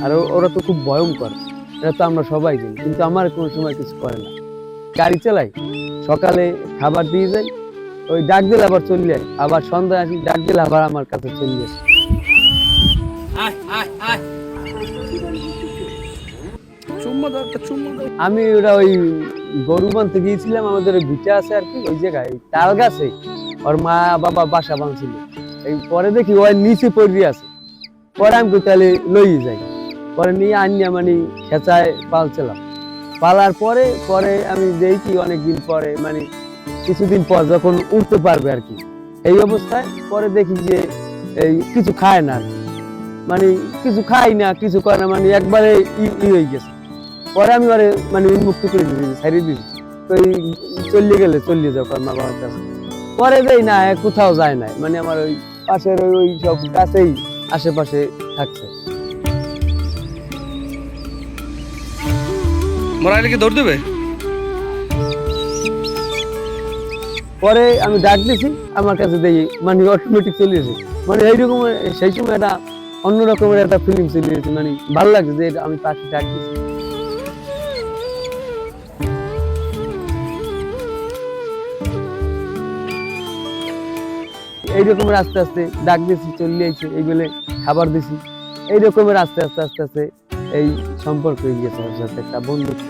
আর ওরা তো খুব ভয়ঙ্কর, এটা তো আমরা সবাই জানি, কিন্তু আমার কোনো সময় কিছু করে না। গাড়ি চালাই, সকালে খাবার দিয়ে যাই, ওই ডাক দিলে আবার চলে যায়, আবার সন্ধ্যায় আসি, ডাক দিলে আবার আমার কাছে চলে আসে। আমি ওরা ওই গরু বানতে গিয়েছিলাম, আমাদের ওই ভিটা আছে আর কি, ওই জায়গায় তাল গাছে ওর মা বাবা বাসা বাঁধছিল। এই পরে দেখি ওই নিচে পড়ে আছে, পরে আমি তাহলে লই যাই, পরে নিয়ে আনিয়া মানে খেঁচায় পালছিলাম। পালার পরে পরে আমি দেখি অনেকদিন পরে মানে কিছুদিন পর যখন উঠতে পারবে আর কি, এই অবস্থায় পরে দেখি যে এই কিছু খায় না আর কি, মানে কিছু খাই না, কিছু করে না, মানে একবারে হয়ে গেছে। পরে আমি ওরে মানে উন্মুক্ত করে দিয়েছি, ছাড়িয়ে দিয়েছি, তো এই চলিয়ে গেলে চলিয়ে যাও মা বাবার কাছে। পরে দেই না, কোথাও যায় না, মানে আমার ওই পাশের ওই সব গাছেই আশেপাশে থাকছে। মরাইলে কি দৌড় দেবে? পরে আমি ডাক দিছি, আমার কাছে দেই মানে অটোমেটিক চলে এসে, মানে এইরকম সেই সময় একটা অন্য রকমের একটা ফিলিং চলে এসেছে, মানে ভালো লাগছে যে আমি পাখি ডাক দিছি। এই রকমের আস্তে আস্তে ডাক দিছি, চলে আইছে, এইগুলো খাবার দিছি, এই রকমের আস্তে আস্তে আস্তে আস্তে এই সম্পর্ক হয়ে গেছে ওর সাথে, একটা বন্ধুত্ব।